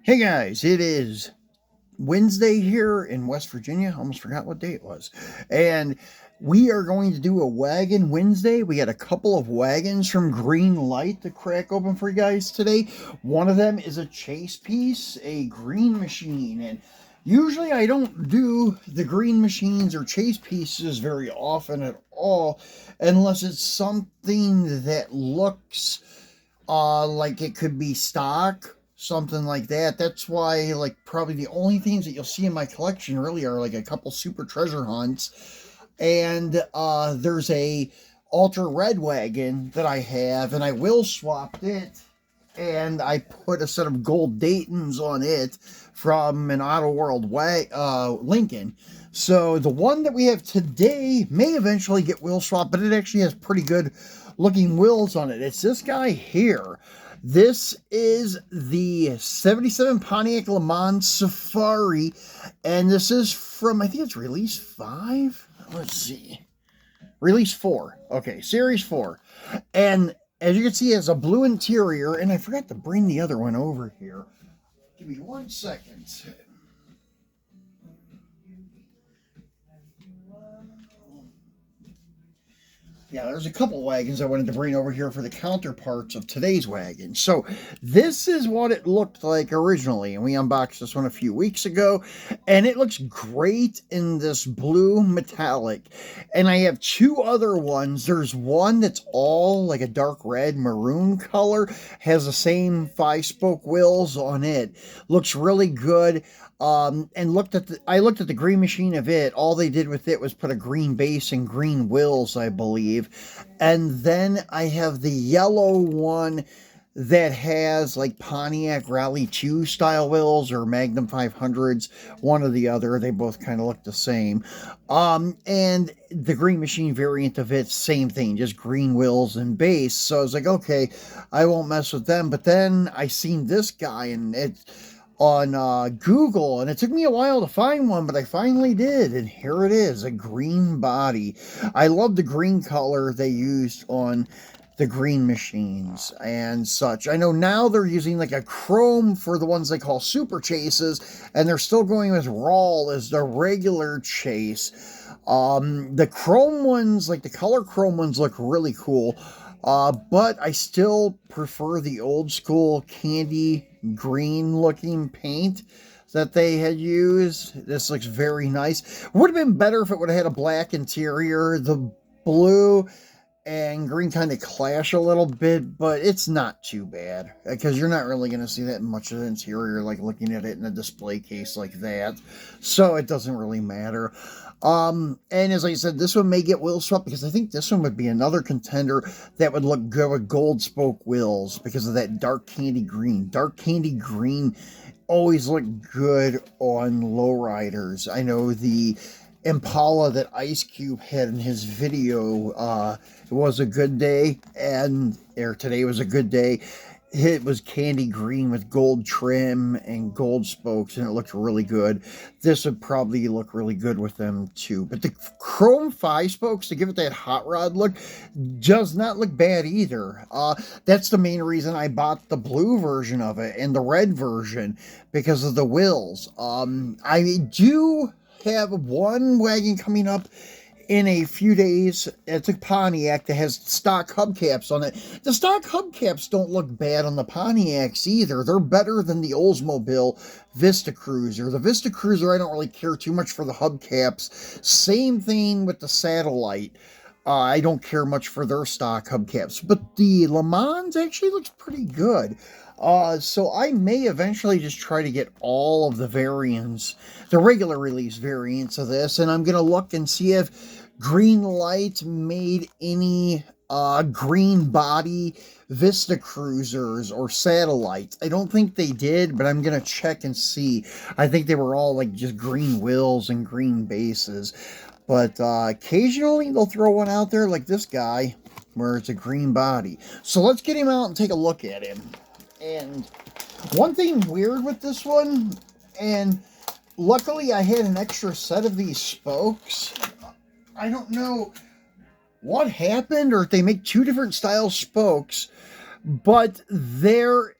Hey guys, it is Wednesday here in West Virginia. Almost forgot what day it was. And we are going to do a Wagon Wednesday. We got a couple of wagons from Greenlight to crack open for you guys today. One of them is a chase piece, a green machine. And usually I don't do the green machines or chase pieces very often at all, unless it's something that looks like it could be stock, something like that. That's why, like, probably the only things that you'll see in my collection really are like a couple super treasure hunts, and there's a ultra red wagon that I have, and I will swap it, and I put a set of gold Daytons on it from an Auto World Lincoln. So the one that we have today may eventually get wheel swap, but it actually has pretty good looking wheels on it. It's this guy here. This is the 77 Pontiac Le Mans Safari, and this is from, I think it's release 5? Let's see. Release 4. Okay, series 4. And as you can see, it has a blue interior, and I forgot to bring the other one over here. Give me 1 second. Yeah, there's a couple wagons I wanted to bring over here for the counterparts of today's wagon. So this is what it looked like originally, and we unboxed this one a few weeks ago, and it looks great in this blue metallic. And I have two other ones. There's one that's all like a dark red maroon color, has the same 5-spoke wheels on it. Looks really good. And I looked at the green machine of it. All they did with it was put a green base and green wheels, I believe. And then I have the yellow one that has like Pontiac Rally 2 style wheels or Magnum 500s, one or the other. They both kind of look the same. And the green machine variant of it, same thing, just green wheels and base. So I was like, okay, I won't mess with them. But then I seen this guy, and it's on Google, and it took me a while to find one, but I finally did, and here it is, a green body. I love the green color they used on the green machines and such. I know now they're using like a chrome for the ones they call super chases, and they're still going with raw as the regular chase. The chrome ones, like the color chrome ones, look really cool. But I still prefer the old school candy green looking paint that they had used. This looks very nice. Would have been better if it would have had a black interior. The blue and green kind of clash a little bit, but it's not too bad because you're not really going to see that much of the interior like looking at it in a display case like that. So it doesn't really matter. And as I said, this one may get wheel swap because I think this one would be another contender that would look good with gold spoke wheels because of that dark candy green. Dark candy green always look good on lowriders. I know the Impala that Ice Cube had in his video, it was a good day, or today was a good day. It was candy green with gold trim and gold spokes, and it looked really good. This would probably look really good with them too. But the chrome 5-spokes to give it that hot rod look does not look bad either. That's the main reason I bought the blue version of it and the red version, because of the wheels. I do have one wagon coming up in a few days. It's a Pontiac that has stock hubcaps on it. The stock hubcaps don't look bad on the Pontiacs either. They're better than the Oldsmobile Vista Cruiser. The Vista Cruiser, I don't really care too much for the hubcaps. Same thing with the Satellite. I don't care much for their stock hubcaps, but the Le Mans actually looks pretty good. So I may eventually just try to get all of the variants, the regular release variants of this, and I'm going to look and see if Greenlight made any green body Vista Cruisers or Satellites. I don't think they did, but I'm going to check and see. I think they were all like just green wheels and green bases. But occasionally they'll throw one out there like this guy where it's a green body. So let's get him out and take a look at him. And one thing weird with this one, and luckily I had an extra set of these spokes. I don't know what happened or if they make two different style spokes, but they're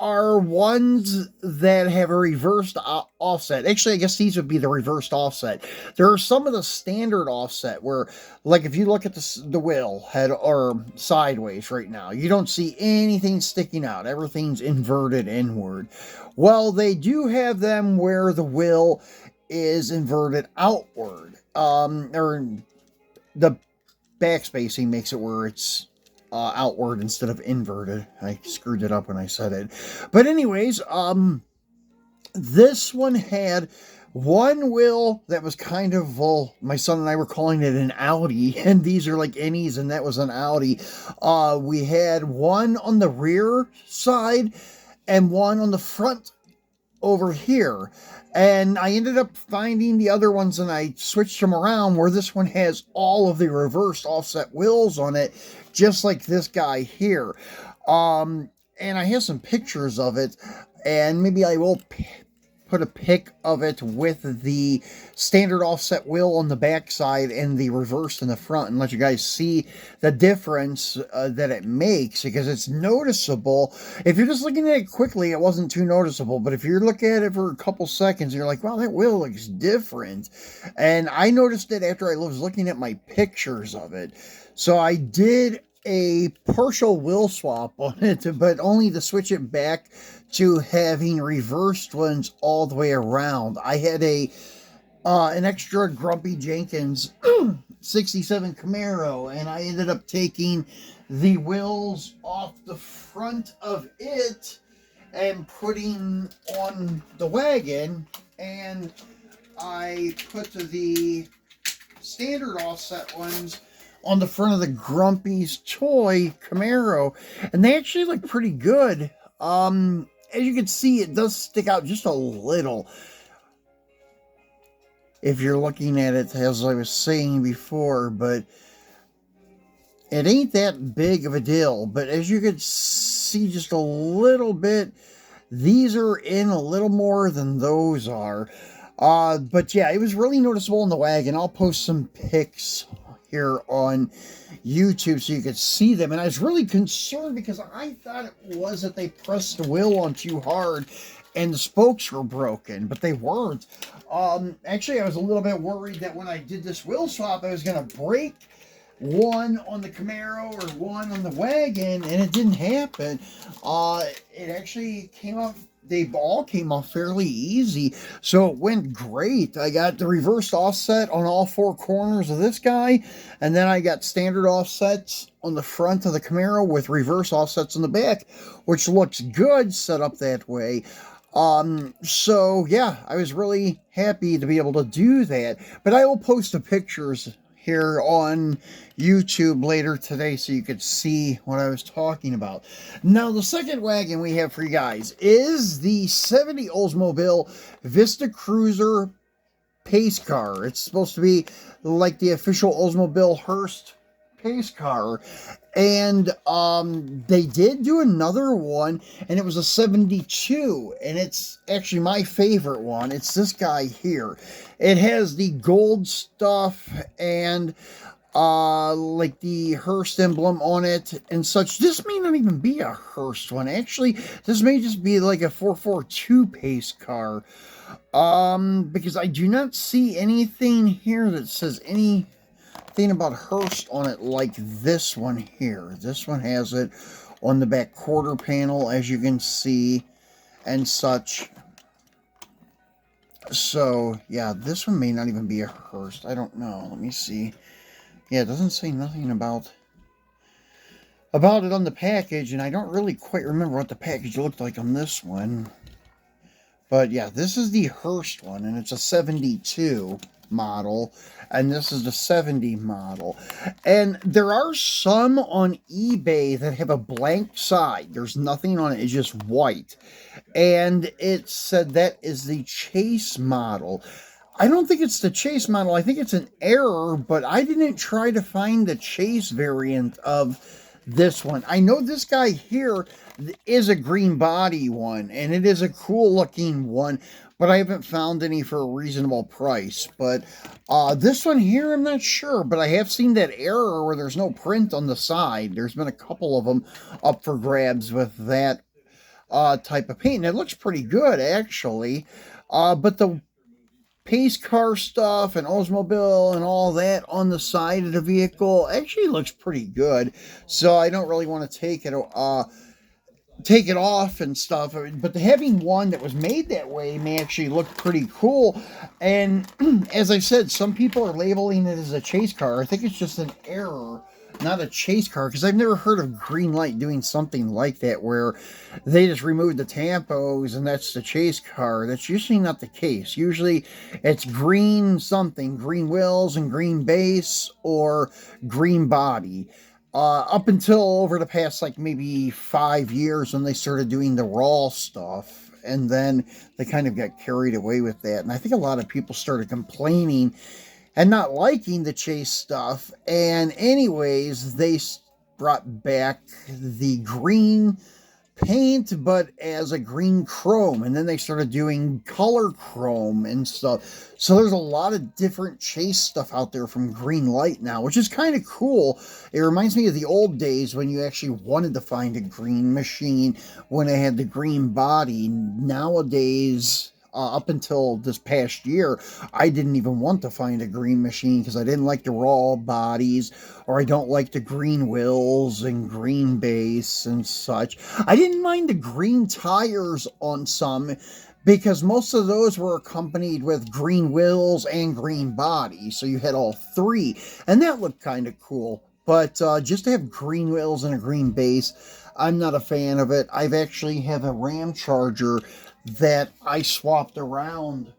are ones that have a reversed offset. Actually, I guess these would be the reversed offset. There are some of the standard offset where, like, if you look at the wheel head or sideways right now, you don't see anything sticking out. Everything's inverted inward. Well, they do have them where the wheel is inverted outward, or the backspacing makes it where it's outward instead of inverted. I screwed it up when I said it. But anyways, this one had one wheel that was kind of, well, my son and I were calling it an Audi, and these are like innies, and that was an Audi. We had one on the rear side and one on the front over here. And I ended up finding the other ones and I switched them around where this one has all of the reversed offset wheels on it, just like this guy here. And I have some pictures of it, and maybe I will put a pic of it with the standard offset wheel on the back side and the reversed in the front, and let you guys see the difference that it makes, because it's noticeable. If you're just looking at it quickly, it wasn't too noticeable, but if you're looking at it for a couple seconds, you're like, wow, that wheel looks different. And I noticed it after I was looking at my pictures of it. So I did a partial wheel swap on it, but only to switch it back to having reversed ones all the way around. I had an extra Grumpy Jenkins 67 Camaro, and I ended up taking the wheels off the front of it and putting on the wagon, and I put the standard offset ones on the front of the Grumpy's toy Camaro, and they actually look pretty good. As you can see, it does stick out just a little if you're looking at it, as I was saying before, but it ain't that big of a deal. But as you can see just a little bit, these are in a little more than those are. But yeah, it was really noticeable in the wagon. I'll post some pics here on YouTube so you could see them. And I was really concerned because I thought it was that they pressed the wheel on too hard and the spokes were broken, but they weren't. Actually, I was a little bit worried that when I did this wheel swap, I was going to break one on the Camaro or one on the wagon, and it didn't happen. It actually came off. They all came off fairly easy, so it went great. I got the reversed offset on all four corners of this guy, and then I got standard offsets on the front of the Camaro with reverse offsets on the back, which looks good set up that way. So yeah, I was really happy to be able to do that, but I will post the pictures here on YouTube later today so you could see what I was talking about. Now, the second wagon we have for you guys is the 70 Oldsmobile Vista Cruiser pace car. It's supposed to be like the official Oldsmobile Hearst pace car, and they did do another one, and it was a 72, and it's actually my favorite one. It's this guy here. It has the gold stuff and like the Hearst emblem on it and such. This may not even be a Hearst one. Actually, this may just be like a 442 pace car, because I do not see anything here that says anything about Hearst on it like this one here. This one has it on the back quarter panel, as you can see, and such. So yeah, this one may not even be a Hearst. I don't know. Let me see. Yeah, it doesn't say nothing about it on the package, and I don't really quite remember what the package looked like on this one. But yeah, this is the Hearst one, and it's a 72 model, and this is the 70 model. And there are some on eBay that have a blank side. There's nothing on it. It's just white. And it said that is the Chase model. I don't think it's the Chase model. I think it's an error, but I didn't try to find the Chase variant of this one. I know this guy here is a green body one, and it is a cool looking one, but I haven't found any for a reasonable price. But this one here, I'm not sure, but I have seen that error where there's no print on the side. There's been a couple of them up for grabs with that type of paint. And it looks pretty good, actually. But the pace car stuff and Oldsmobile and all that on the side of the vehicle actually looks pretty good. So I don't really want to take it off and stuff. But having one that was made that way may actually look pretty cool. And as I said, some people are labeling it as a chase car. I think it's just an error, not a chase car, because I've never heard of Greenlight doing something like that where they just removed the tampos and that's the chase car. That's usually not the case. Usually it's green something, green wheels and green base or green body. Up until over the past like maybe 5 years when they started doing the raw stuff, and then they kind of got carried away with that. And I think a lot of people started complaining and not liking the chase stuff. And anyways, they brought back the green paint, but as a green chrome, and then they started doing color chrome and stuff. So there's a lot of different chase stuff out there from Greenlight now, which is kind of cool. It reminds me of the old days when you actually wanted to find a green machine when it had the green body. Nowadays, up until this past year, I didn't even want to find a green machine because I didn't like the raw bodies, or I don't like the green wheels and green base and such. I didn't mind the green tires on some because most of those were accompanied with green wheels and green body, so you had all three, and that looked kind of cool. But just to have green wheels and a green base, I'm not a fan of it. I've actually have a Ram Charger that I swapped around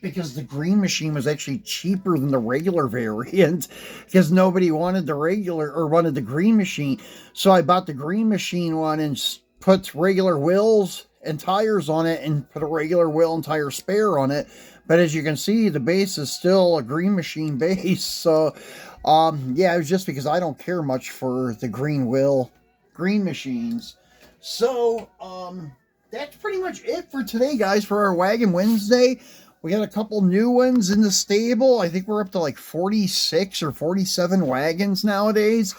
because the green machine was actually cheaper than the regular variant because nobody wanted the regular or wanted the green machine. So I bought the green machine one and put regular wheels and tires on it and put a regular wheel and tire spare on it. But as you can see, the base is still a green machine base. So yeah, it was just because I don't care much for the green machines. So that's pretty much it for today, guys, for our Wagon Wednesday. We got a couple new ones in the stable. I think we're up to like 46 or 47 wagons nowadays.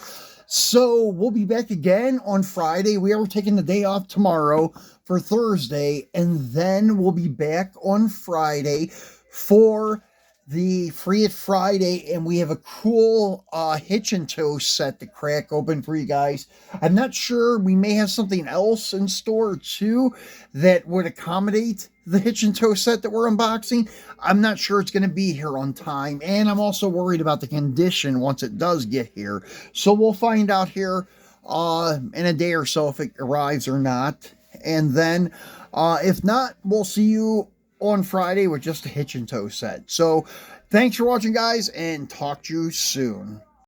So we'll be back again on Friday. We are taking the day off tomorrow for Thursday, and then we'll be back on Friday for the Free It Friday, and we have a cool hitch and tow set to crack open for you guys. I'm not sure, we may have something else in store too that would accommodate the hitch and tow set that we're unboxing. I'm not sure it's going to be here on time, and I'm also worried about the condition once it does get here. So we'll find out here in a day or so if it arrives or not, and then if not, we'll see you on Friday with just a hitch and tow set. So thanks for watching, guys, and talk to you soon.